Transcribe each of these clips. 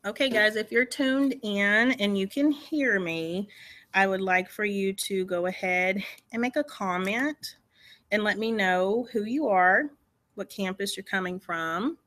Okay, guys, if you're tuned in and you can hear me, I would like for you to go ahead and make a comment and let me know who you are, what campus you're coming from.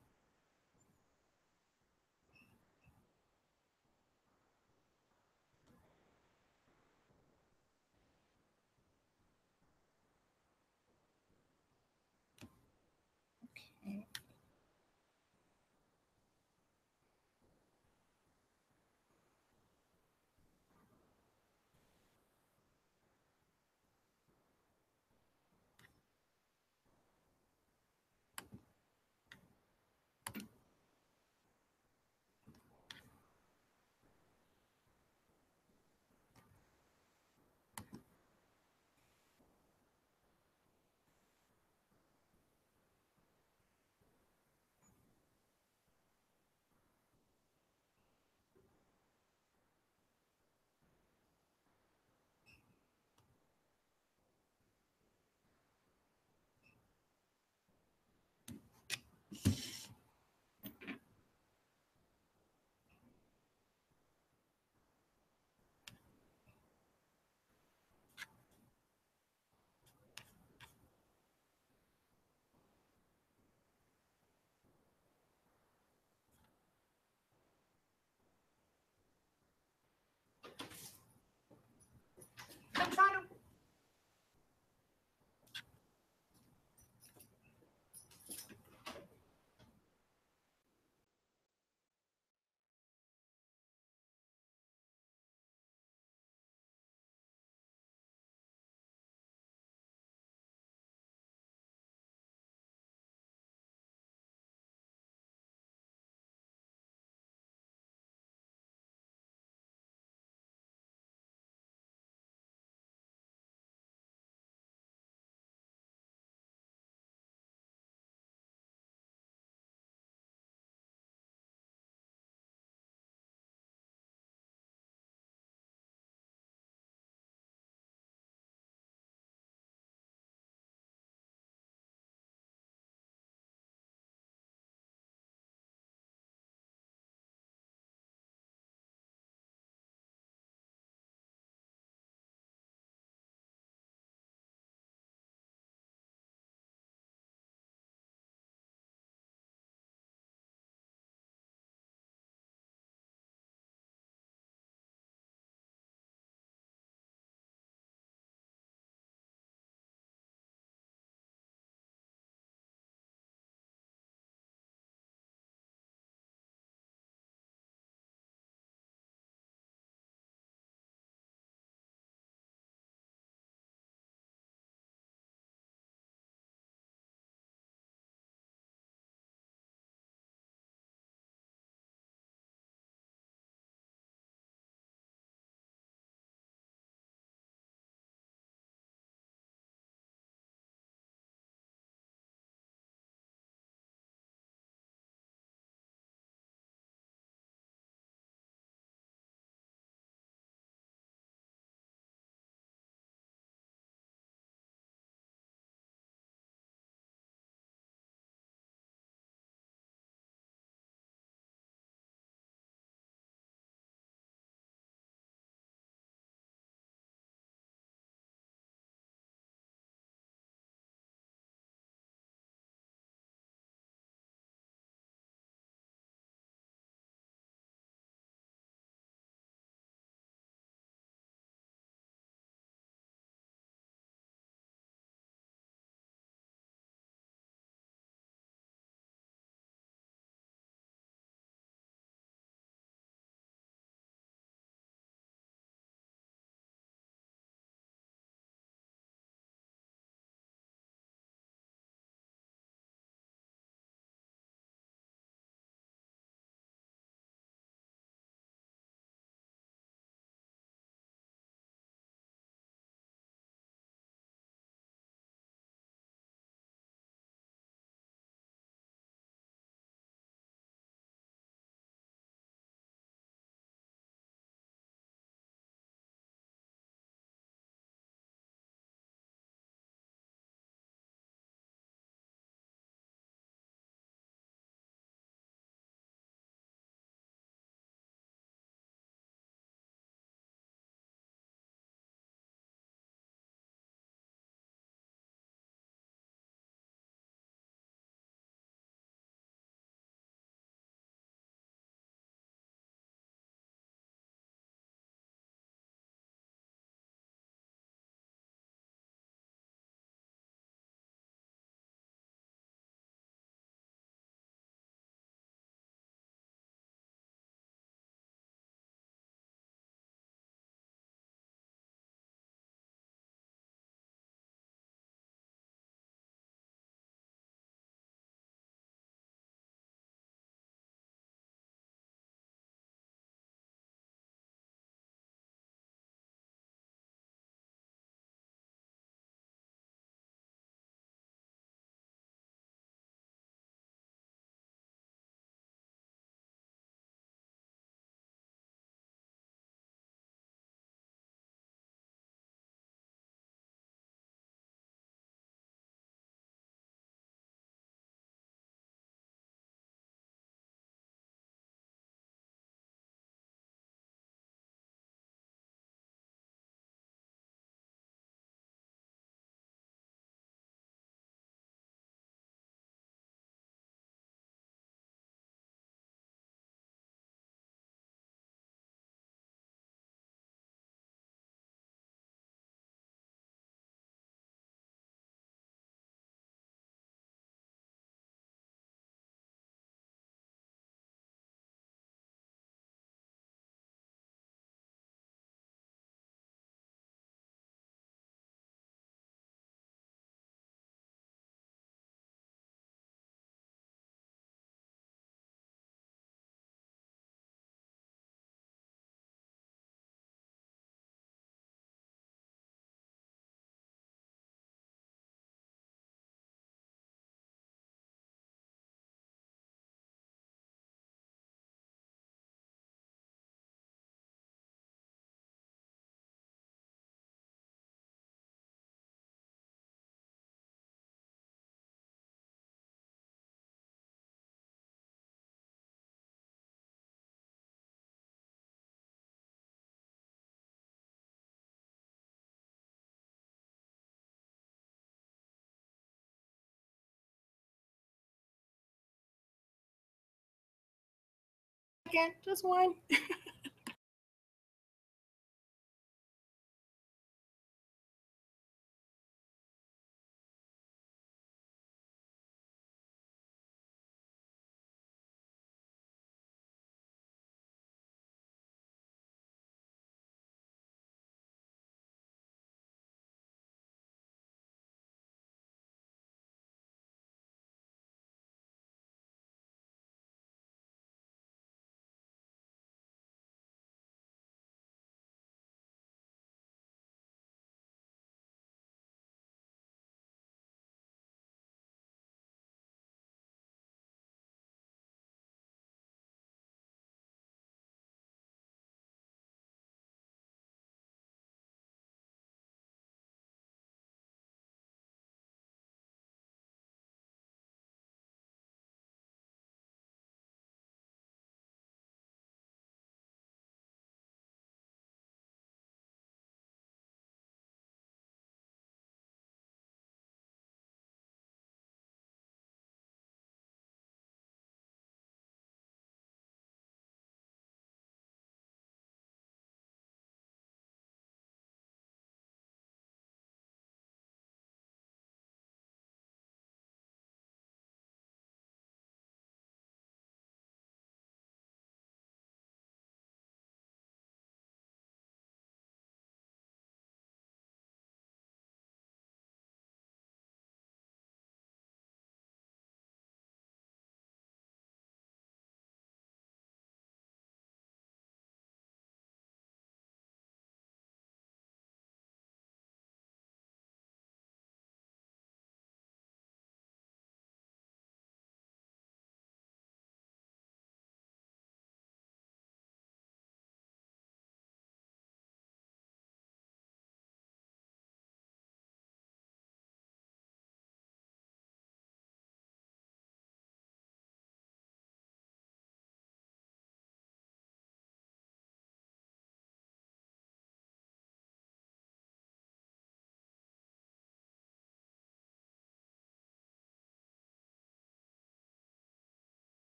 second, just one.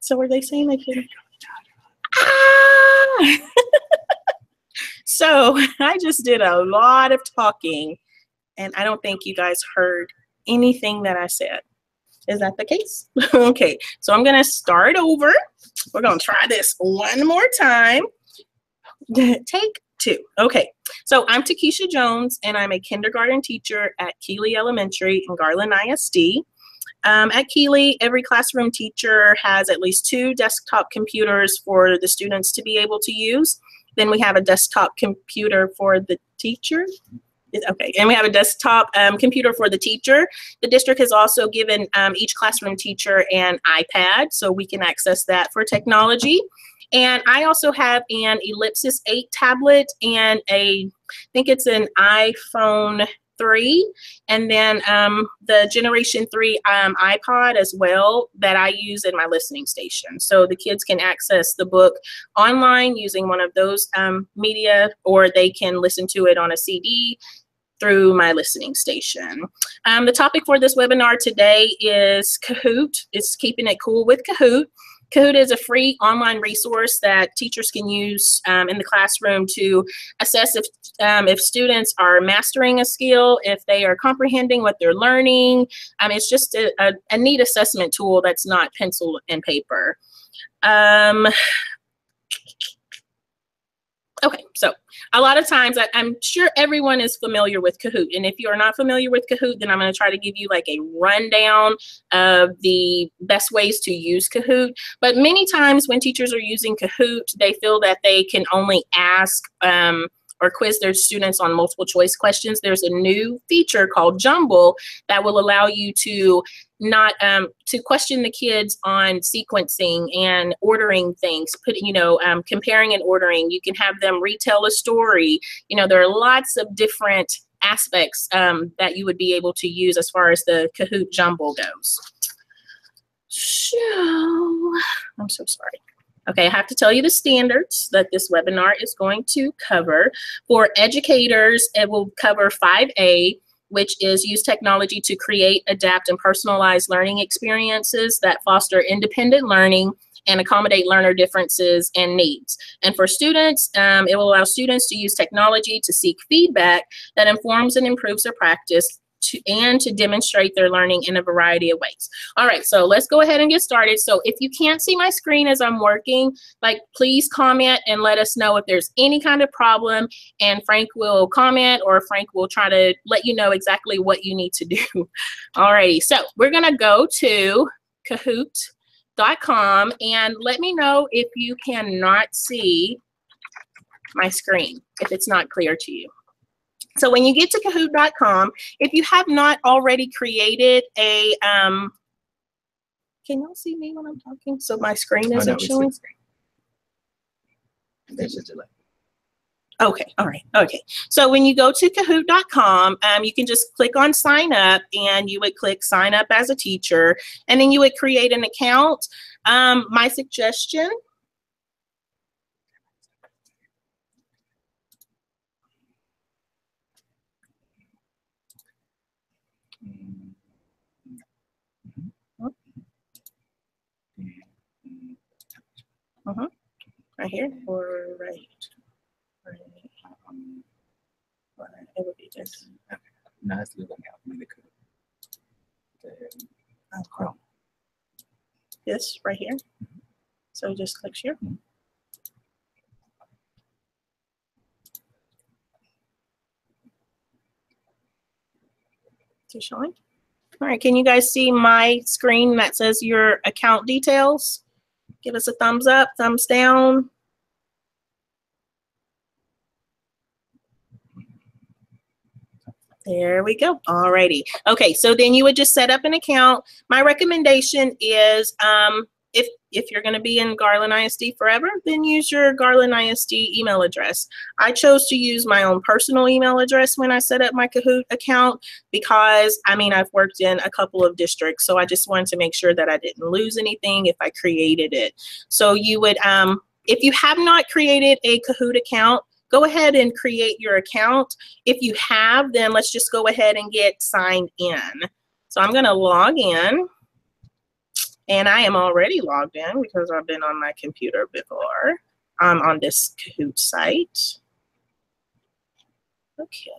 So are they saying they can? Ah! So I just did a lot of talking, and I don't think you guys heard anything that I said. Is that the case? Okay, so I'm gonna start over. We're gonna try this one more time. Take two. Okay, so I'm Takesha Jones, and I'm a kindergarten teacher at Keeley Elementary in Garland ISD. At Keeley, every classroom teacher has at least 2 desktop computers for the students to be able to use. Then we have a desktop computer for the teacher. Okay, and we have a desktop computer for the teacher. The district has also given each classroom teacher an iPad, so we can access that for technology. And I also have an Ellipsis 8 tablet and I think it's an iPhone 3, and then the Generation 3 iPod as well that I use in my listening station. So the kids can access the book online using one of those media, or they can listen to it on a CD through my listening station. The topic for this webinar today is Kahoot. It's keeping it cool with Kahoot. Kahoot is a free online resource that teachers can use in the classroom to assess if students are mastering a skill, if they are comprehending what they're learning. It's just a neat assessment tool that's not pencil and paper. Okay, so a lot of times I'm sure everyone is familiar with Kahoot, and if you are not familiar with Kahoot, then I'm going to try to give you like a rundown of the best ways to use Kahoot. But many times when teachers are using Kahoot, they feel that they can only ask or quiz their students on multiple choice questions. There's a new feature called Jumble that will allow you to not to question the kids on sequencing and ordering things, comparing and ordering. You can have them retell a story. There are lots of different aspects that you would be able to use as far as the Kahoot Jumble goes. So, I'm so sorry. Okay, I have to tell you the standards that this webinar is going to cover. For educators, it will cover 5A, which is use technology to create, adapt, and personalize learning experiences that foster independent learning and accommodate learner differences and needs. And for students, it will allow students to use technology to seek feedback that informs and improves their practice and to demonstrate their learning in a variety of ways. All right, so let's go ahead and get started. So if you can't see my screen as I'm working, please comment and let us know if there's any kind of problem, and Frank will comment, or Frank will try to let you know exactly what you need to do. All righty, so we're gonna go to Kahoot.com and let me know if you cannot see my screen, if it's not clear to you. So when you get to Kahoot.com, if you have not already created a, can y'all see me when I'm talking? So my screen isn't showing? There's a delay. Okay, all right, okay. So when you go to Kahoot.com, you can just click on sign up, and you would click sign up as a teacher, and then you would create an account. My suggestion, right here, or right, it would be this. Now it's looking out for me. Chrome. This right here. So just click here. Is it showing? All right, can you guys see my screen that says your account details? Give us a thumbs up, thumbs down. There we go. All righty. Okay, so then you would just set up an account. My recommendation is if you're going to be in Garland ISD forever, then use your Garland ISD email address. I chose to use my own personal email address when I set up my Kahoot account because, I've worked in a couple of districts, so I just wanted to make sure that I didn't lose anything if I created it. So you would, if you have not created a Kahoot account, go ahead and create your account. If you have, then let's just go ahead and get signed in. So I'm going to log in, and I am already logged in because I've been on my computer before. I'm on this Kahoot site. Okay.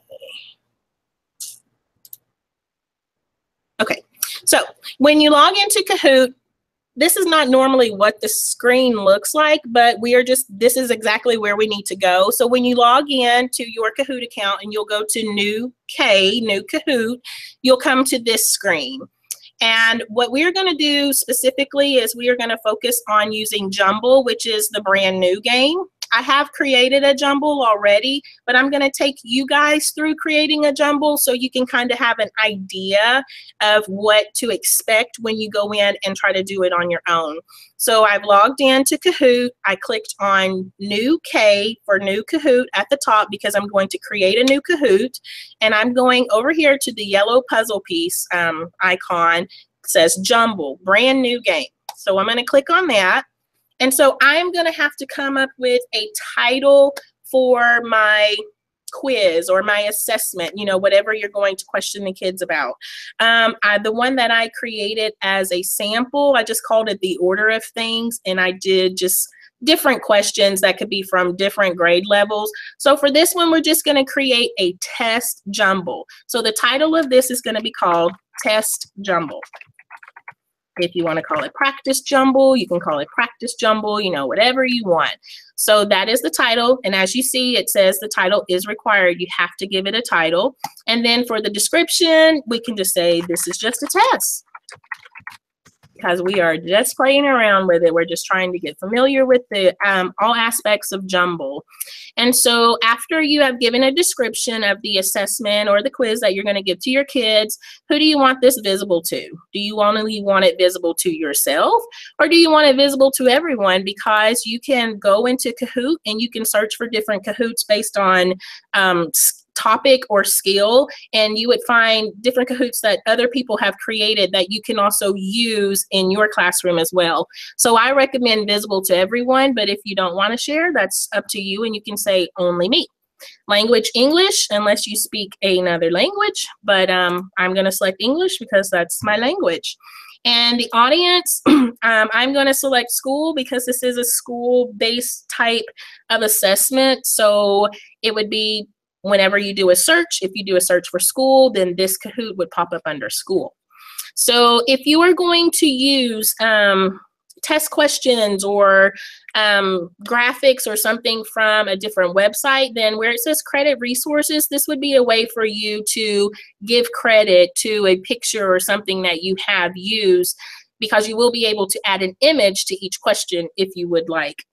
Okay, so when you log into Kahoot, this is not normally what the screen looks like, but this is exactly where we need to go. So when you log in to your Kahoot account and you'll go to new Kahoot, you'll come to this screen. And what we're going to do specifically is we are going to focus on using Jumble, which is the brand new game. I have created a Jumble already, but I'm going to take you guys through creating a Jumble so you can kind of have an idea of what to expect when you go in and try to do it on your own. So I've logged into Kahoot. I clicked on new K for new Kahoot at the top because I'm going to create a new Kahoot. And I'm going over here to the yellow puzzle piece icon. It says Jumble, brand new game. So I'm going to click on that. And so I'm going to have to come up with a title for my quiz or my assessment, you know, whatever you're going to question the kids about. The one that I created as a sample, I just called it the order of things, and I did just different questions that could be from different grade levels. So for this one, we're just going to create a test jumble. So the title of this is going to be called Test Jumble. If you want to call it practice jumble, you can call it practice jumble, you know, whatever you want. So that is the title. And as you see, it says the title is required. You have to give it a title. And then for the description, we can just say this is just a test, because we are just playing around with it. We're just trying to get familiar with the all aspects of Jumble. And so after you have given a description of the assessment or the quiz that you're going to give to your kids, who do you want this visible to? Do you only want it visible to yourself, or do you want it visible to everyone? Because you can go into Kahoot and you can search for different Kahoots based on topic or skill, and you would find different Kahoots that other people have created that you can also use in your classroom as well. So I recommend visible to everyone, but if you don't want to share, that's up to you, and you can say only me. Language English, unless you speak another language, but I'm going to select English because that's my language. And the audience, I'm going to select school because this is a school-based type of assessment. So it would be whenever you do a search, if you do a search for school, then this Kahoot would pop up under school. So if you are going to use test questions or graphics or something from a different website, then where it says credit resources, this would be a way for you to give credit to a picture or something that you have used, because you will be able to add an image to each question if you would like.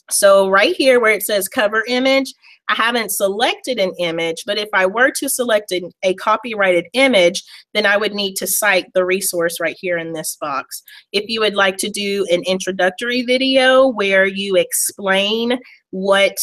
So right here where it says cover image, I haven't selected an image, but if I were to select a copyrighted image, then I would need to cite the resource right here in this box. If you would like to do an introductory video where you explain what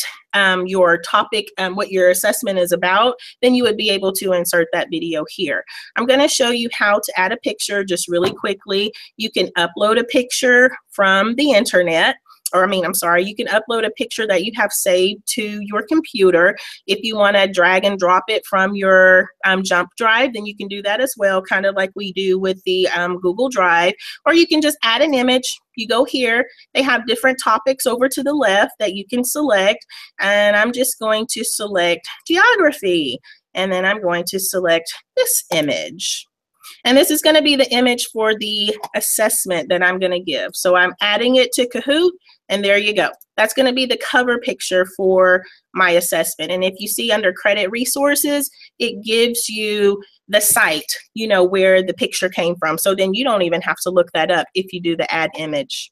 your topic, what your assessment is about, then you would be able to insert that video here. I'm going to show you how to add a picture just really quickly. You can upload a picture from the internet. Or you can upload a picture that you have saved to your computer. If you want to drag and drop it from your Jump Drive, then you can do that as well, kind of like we do with the Google Drive. Or you can just add an image. You go here. They have different topics over to the left that you can select. And I'm just going to select geography. And then I'm going to select this image. And this is going to be the image for the assessment that I'm going to give. So I'm adding it to Kahoot, and there you go. That's going to be the cover picture for my assessment. And if you see under credit resources, it gives you the site, you know, where the picture came from. So then you don't even have to look that up if you do the add image.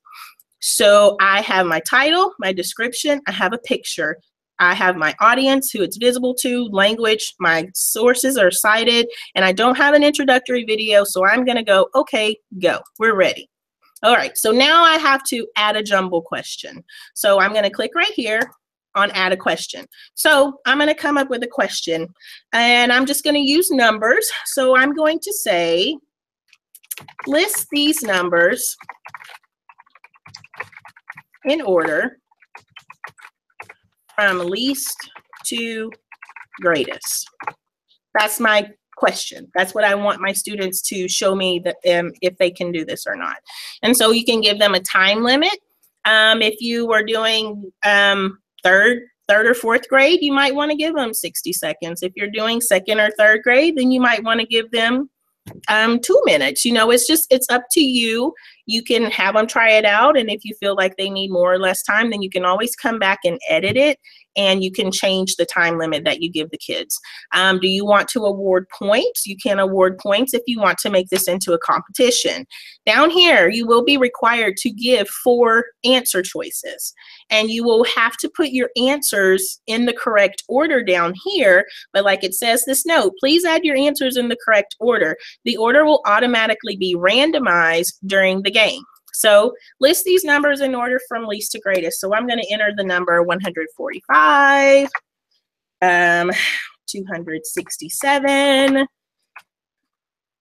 So I have my title, my description, I have a picture. I have my audience, who it's visible to, language, my sources are cited, and I don't have an introductory video, so I'm going to go, okay, go. We're ready. All right, so now I have to add a Jumble question. So I'm going to click right here on add a question. So I'm going to come up with a question, and I'm just going to use numbers. So I'm going to say, list these numbers in order from least to greatest. That's my question. That's what I want my students to show me that if they can do this or not. And so you can give them a time limit. If you were doing third or fourth grade, you might want to give them 60 seconds. If you're doing second or third grade, then you might want to give them 2 minutes. You know, it's up to you. You can have them try it out, and if you feel like they need more or less time, then you can always come back and edit it, and you can change the time limit that you give the kids. Do you want to award points? You can award points if you want to make this into a competition. Down here, you will be required to give 4 answer choices, and you will have to put your answers in the correct order down here. But like it says this note, please add your answers in the correct order. The order will automatically be randomized during the game. So list these numbers in order from least to greatest. So I'm going to enter the number 145, 267,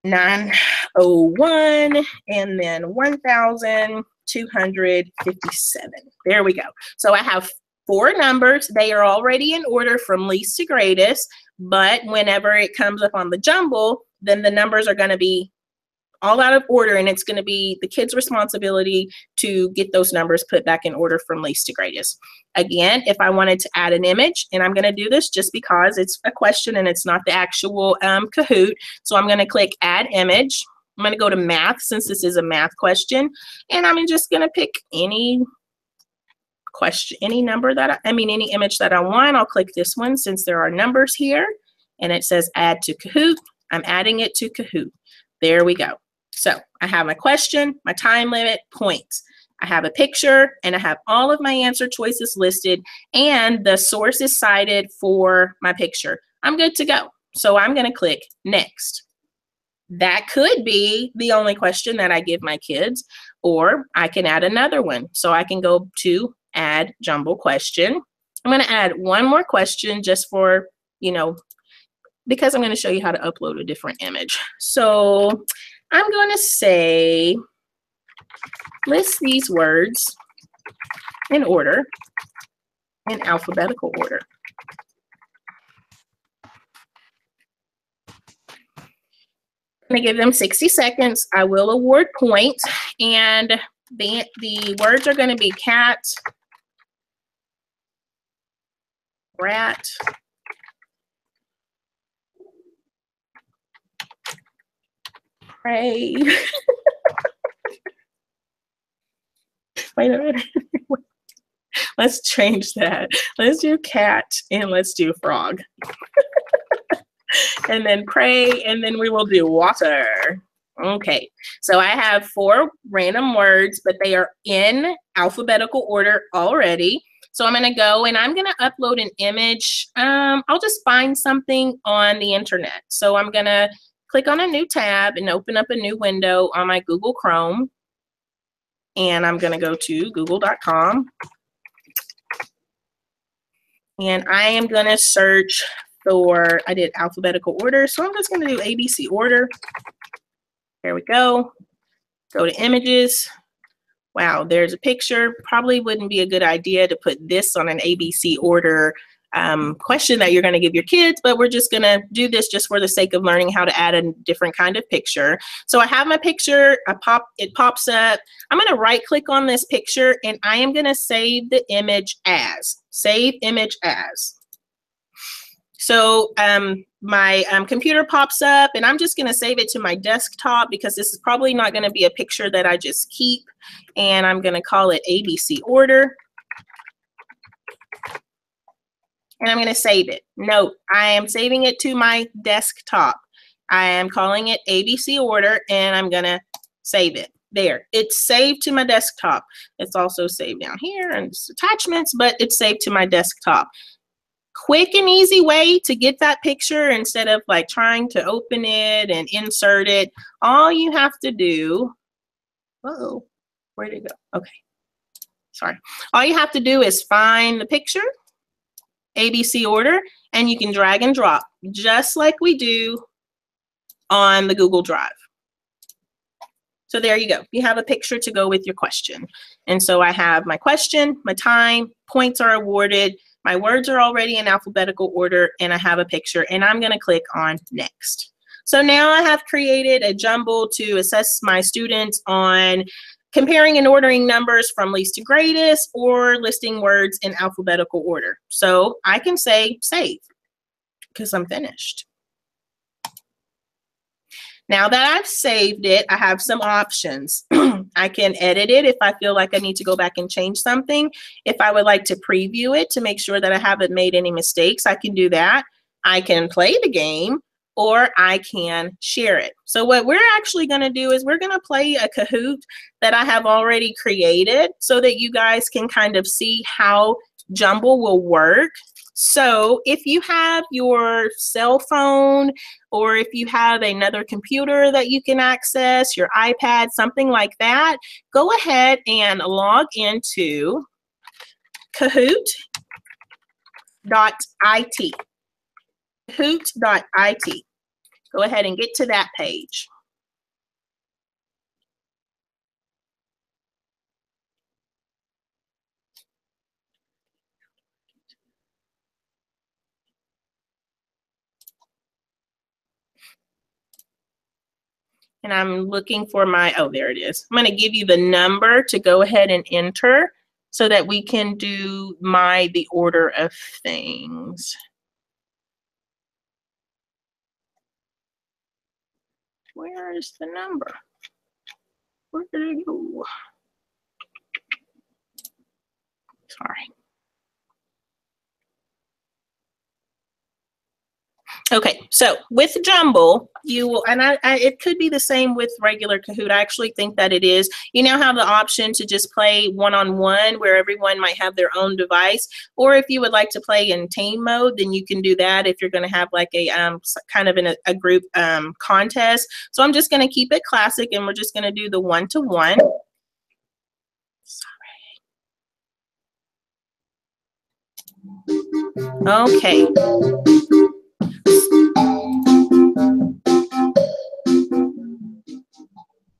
901, and then 1,257. There we go. So I have 4 numbers. They are already in order from least to greatest, but whenever it comes up on the jumble, then the numbers are going to be all out of order, and it's going to be the kid's responsibility to get those numbers put back in order from least to greatest. Again, if I wanted to add an image, and I'm going to do this just because it's a question and it's not the actual Kahoot, so I'm going to click Add Image. I'm going to go to Math since this is a math question, and I'm just going to pick any question, any number that any image that I want. I'll click this one since there are numbers here, and it says Add to Kahoot. I'm adding it to Kahoot. There we go. So I have my question, my time limit, points. I have a picture, and I have all of my answer choices listed, and the source is cited for my picture. I'm good to go. So I'm going to click Next. That could be the only question that I give my kids, or I can add another one. So I can go to Add Jumble Question. I'm going to add one more question just for, because I'm going to show you how to upload a different image. So I'm going to say, list these words in order, in alphabetical order. I'm going to give them 60 seconds. I will award points, and the words are going to be cat, rat, pray. Wait a minute. Let's change that. Let's do cat and let's do frog. And then pray, and then we will do water. Okay, so I have 4 random words, but they are in alphabetical order already. So I'm going to go and I'm going to upload an image. I'll just find something on the internet. So I'm going to click on a new tab and open up a new window on my Google Chrome. And I'm going to go to google.com. And I am going to search for, I did alphabetical order, so I'm just going to do ABC order. There we go. Go to images. Wow, there's a picture. Probably wouldn't be a good idea to put this on an ABC order question that you're going to give your kids, but we're just going to do this just for the sake of learning how to add a different kind of picture. So I have my picture. It pops up. I'm going to right click on this picture, and I am going to save the image as. Save image as. So my computer pops up, and I'm just going to save it to my desktop because this is probably not going to be a picture that I just keep. And I'm going to call it ABC order. And I'm going to save it. Note, I am saving it to my desktop. I am calling it ABC order, and I'm going to save it. There, it's saved to my desktop. It's also saved down here and attachments, but it's saved to my desktop. Quick and easy way to get that picture instead of like trying to open it and insert it. All you have to do, whoa, where'd it go? Okay, sorry. All you have to do is find the picture, ABC order, and you can drag and drop just like we do on the Google Drive. So there you go. You have a picture to go with your question. And so I have my question, my time, points are awarded, my words are already in alphabetical order, and I have a picture, and I'm going to click on next. So now I have created a Jumble to assess my students on comparing and ordering numbers from least to greatest or listing words in alphabetical order. So I can say save because I'm finished. Now that I've saved it, I have some options. I can edit it if I feel like I need to go back and change something. If I would like to preview it to make sure that I haven't made any mistakes, I can do that. I can play the game, or I can share it. So what we're actually going to do is we're going to play a Kahoot that I have already created so that you guys can kind of see how Jumble will work. So if you have your cell phone, or if you have another computer that you can access, your iPad, something like that, go ahead and log into Kahoot.it. Kahoot.it. Go ahead and get to that page. And I'm looking for my, oh, there it is. I'm going to give you the number to go ahead and enter so that we can do the order of things. Where is the number? Where did it go? Sorry. Okay, so with Jumble, you will, and it could be the same with regular Kahoot. I actually think that it is. You now have the option to just play one-on-one where everyone might have their own device, or if you would like to play in team mode, then you can do that if you're going to have like a kind of a group contest. So I'm just going to keep it classic, and we're just going to do the one-to-one. Okay.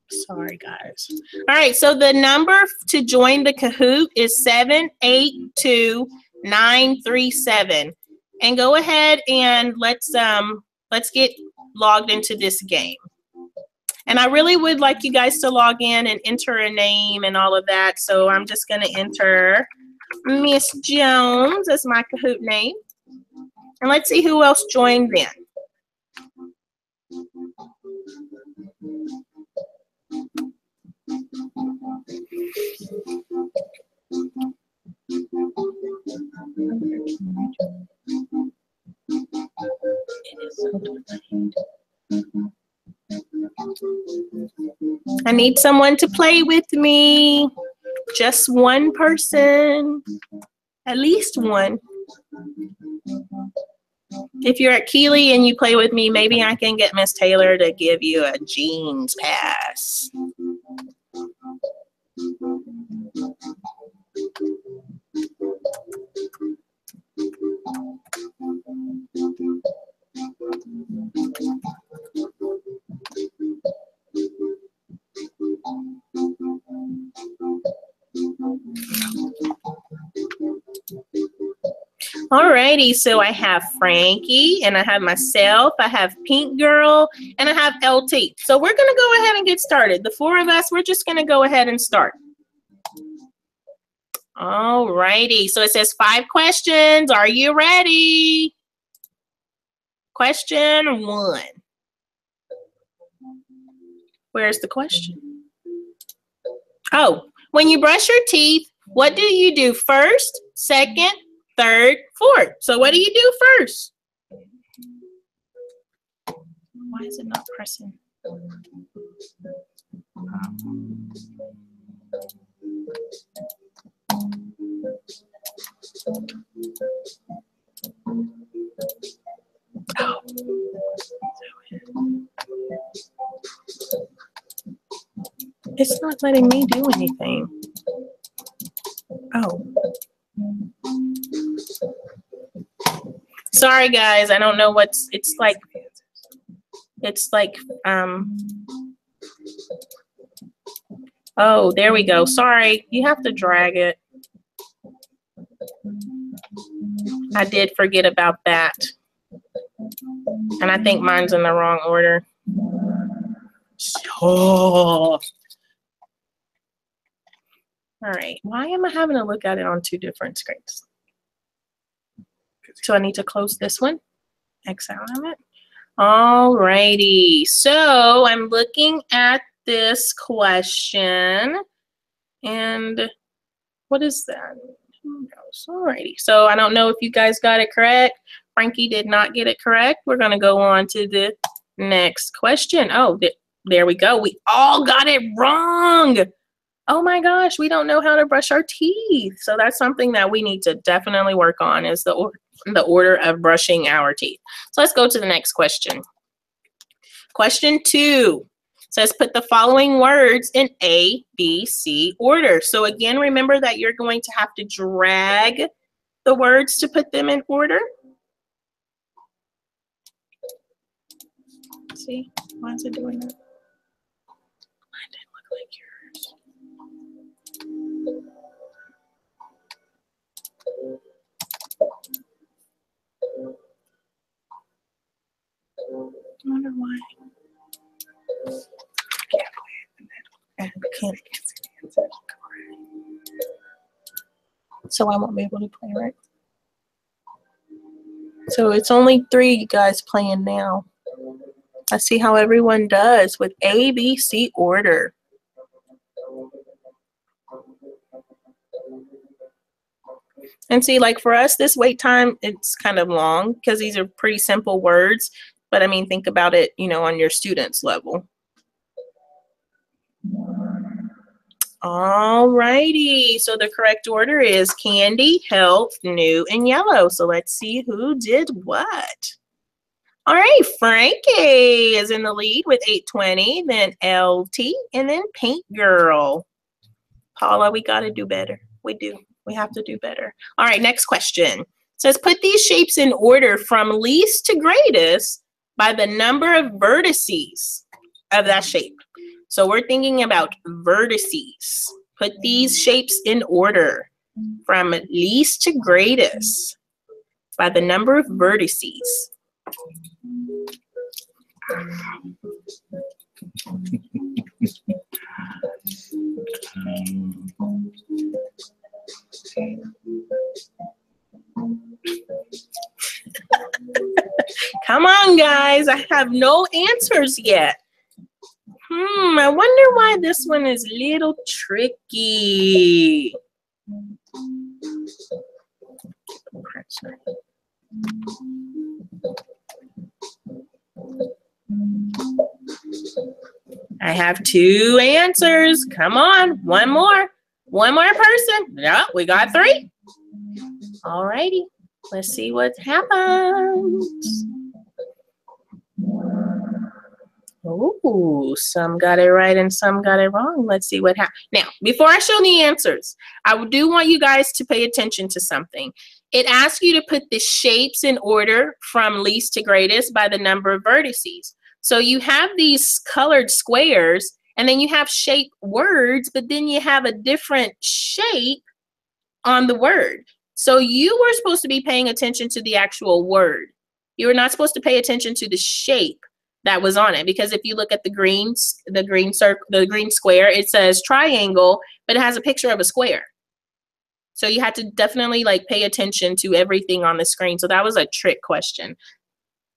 Sorry, guys. All right, so the number to join the Kahoot is 782937. And go ahead and let's get logged into this game. And I really would like you guys to log in and enter a name and all of that. So I'm just going to enter Miss Jones as my Kahoot name. And let's see who else joined then. I need someone to play with me. Just one person. At least one. If you're at Keely and you play with me, maybe I can get Miss Taylor to give you a jeans pass. Alrighty, so I have Frankie, and I have myself, I have Pink Girl, and I have LT. So we're gonna go ahead and get started. The four of us, we're just gonna go ahead and start. Alrighty, so it says 5 questions. Are you ready? Question 1. Where's the question? Oh, when you brush your teeth, what do you do first, second, third, fourth? So what do you do first? Why is it not pressing? Oh. It's not letting me do anything. Oh. Sorry guys, I don't know what's, it's like, oh, there we go. Sorry, you have to drag it. I did forget about that. And I think mine's in the wrong order. Oh. All right. Why am I having to look at it on two different screens? So I need to close this one. X out of it. All righty. So I'm looking at this question. And what is that? Who knows? All righty. So I don't know if you guys got it correct. Frankie did not get it correct. We're going to go on to the next question. Oh, there we go. We all got it wrong. Oh my gosh, we don't know how to brush our teeth. So that's something that we need to definitely work on, is the order of brushing our teeth. So let's go to the next question. Question 2 says put the following words in A, B, C order. So again, remember that you're going to have to drag the words to put them in order. See, why is it doing that? Mine didn't look like yours. I wonder why. I can't. So I won't be able to play, right? So it's only 3 you guys playing now. Let's see how everyone does with A, B, C order. And see, like for us, this wait time, it's kind of long because these are pretty simple words. But I mean, think about it, you know, on your students' level. All righty. So the correct order is candy, health, new, and yellow. So let's see who did what. All right, Frankie is in the lead with 820, then LT, and then Paint Girl. Paula, we got to do better. We do. We have to do better. All right, next question. It says put these shapes in order from least to greatest by the number of vertices of that shape. So we're thinking about vertices. Put these shapes in order from least to greatest by the number of vertices. Come on, guys. I have no answers yet. I wonder why this one is a little tricky. I have 2 answers. Come on, one more. One more person. Yeah, we got 3. All righty. Let's see what happens. Oh, some got it right and some got it wrong. Let's see what happens. Now, before I show the answers, I do want you guys to pay attention to something. It asks you to put the shapes in order from least to greatest by the number of vertices. So you have these colored squares, and then you have shape words, but then you have a different shape on the word. So you were supposed to be paying attention to the actual word. You were not supposed to pay attention to the shape that was on it, because if you look at the green circle, the green square, it says triangle, but it has a picture of a square. So you had to definitely like pay attention to everything on the screen. So that was a trick question.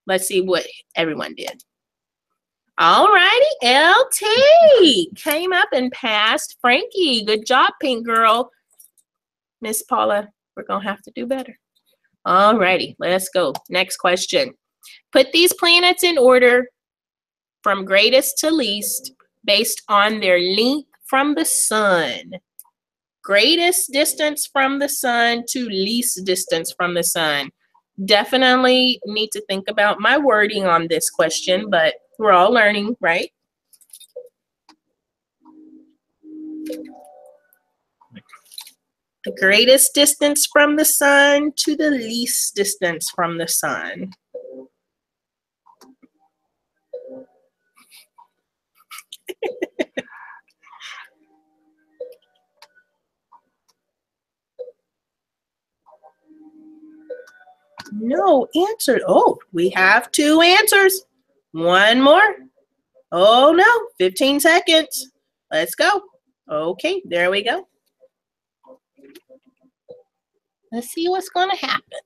Let's see what everyone did. All righty, LT came up and passed Frankie. Good job, Pink Girl. Miss Paula, we're gonna have to do better. All righty, let's go. Next question. Put these planets in order from greatest to least based on their length from the sun. Greatest distance from the sun to least distance from the sun. Definitely need to think about my wording on this question, but we're all learning, right? The greatest distance from the sun to the least distance from the sun. No answer. Oh, we have 2 answers. One more. Oh no, 15 seconds. Let's go. Okay, there we go. Let's see what's going to happen.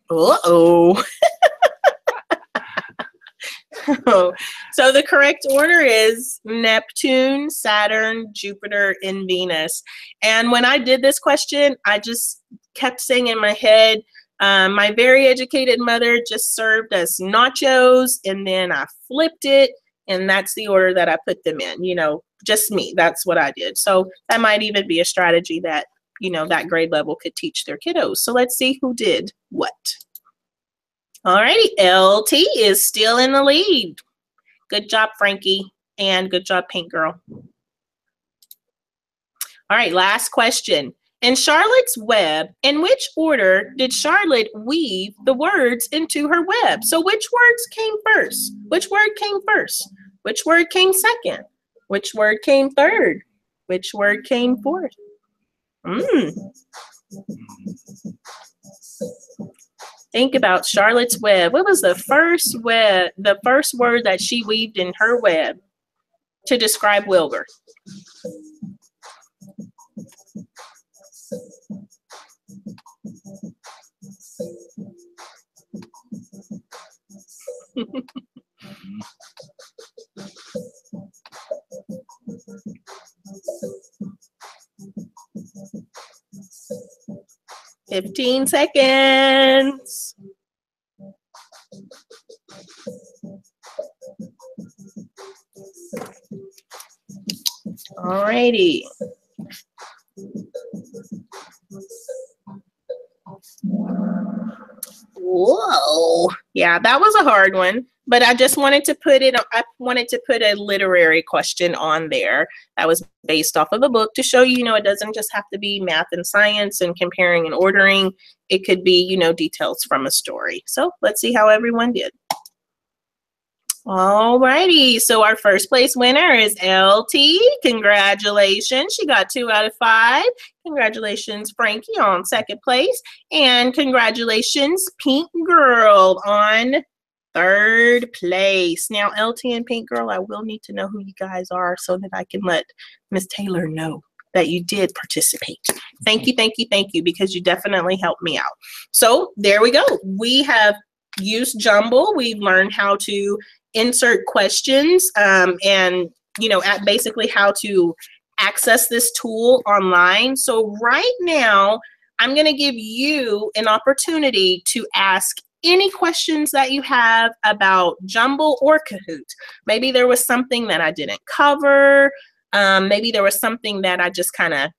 Uh-oh. So the correct order is Neptune, Saturn, Jupiter, and Venus. And when I did this question, I just kept saying in my head, my very educated mother just served us nachos, and then I flipped it, and that's the order that I put them in. You know, just me. That's what I did. So that might even be a strategy that, you know, that grade level could teach their kiddos. So let's see who did what. All righty, LT is still in the lead. Good job, Frankie, and good job, Pink Girl. All right, last question. In Charlotte's web, in which order did Charlotte weave the words into her web? So which words came first? Which word came first? Which word came second? Which word came third? Which word came fourth? Think about Charlotte's web. What was the first word that she weaved in her web to describe Wilbur? "15 seconds. All righty. Whoa. Yeah, that was a hard one, but I just wanted to put a literary question on there that was based off of a book to show you, you know, it doesn't just have to be math and science and comparing and ordering. It could be, you know, details from a story. So let's see how everyone did. All righty, so our first place winner is LT. Congratulations, she got 2 out of 5. Congratulations, Frankie, on second place. And congratulations, Pink Girl, on third place. Now, LT and Pink Girl, I will need to know who you guys are so that I can let Miss Taylor know that you did participate. Thank you, thank you, thank you, because you definitely helped me out. So there we go. We have used Jumble. We've learned how to insert questions and, you know, at basically how to access this tool online. So right now, I'm going to give you an opportunity to ask any questions that you have about Jumble or Kahoot. Maybe there was something that I didn't cover. Maybe there was something that I just kind of,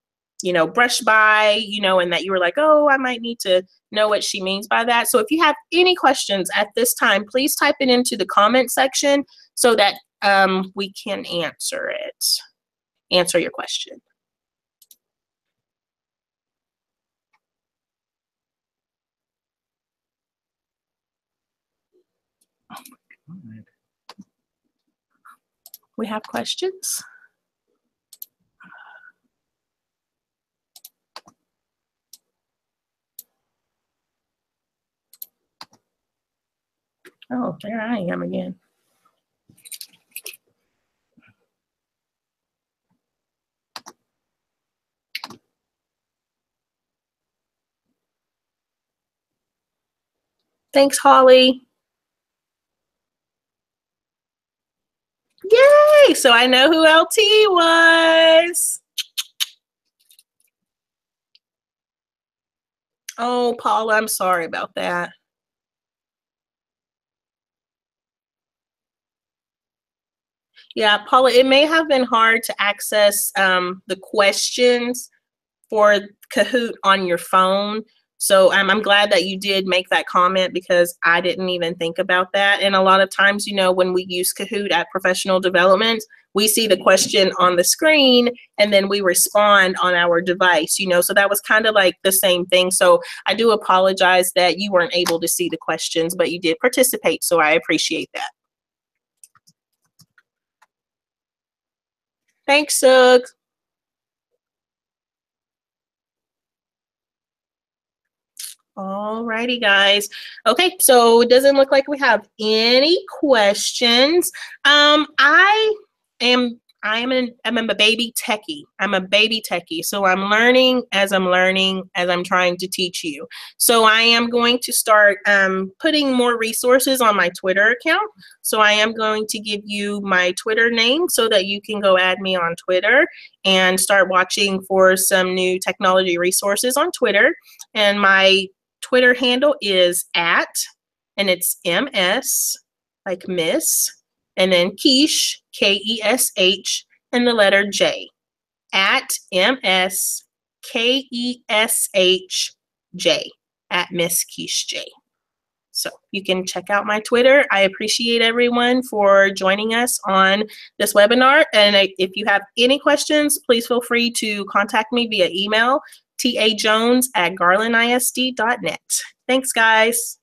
you know, brushed by, you know, and that you were like, oh, I might need to know what she means by that. So if you have any questions at this time, please type it into the comment section so that we can answer your question. We have questions? Oh, there I am again. Thanks, Holly. Yay! So I know who LT was. Oh, Paula, I'm sorry about that. Yeah, Paula, it may have been hard to access the questions for Kahoot on your phone. So I'm glad that you did make that comment because I didn't even think about that. And a lot of times, you know, when we use Kahoot at professional development, we see the question on the screen and then we respond on our device, you know, so that was kind of like the same thing. So I do apologize that you weren't able to see the questions, but you did participate. So I appreciate that. Thanks, Suggs. Alrighty, guys. Okay, so it doesn't look like we have any questions. I'm a baby techie. I'm a baby techie. So I'm learning as I'm trying to teach you. So I am going to start putting more resources on my Twitter account. So I am going to give you my Twitter name so that you can go add me on Twitter and start watching for some new technology resources on Twitter. And my Twitter handle is and it's MS, like Miss, and then Quiche, Kesh, and the letter J, @MSKESHJ, at Miss Quiche J. So you can check out my Twitter. I appreciate everyone for joining us on this webinar. And if you have any questions, please feel free to contact me via email, tajones@garlandisd.net. Thanks, guys.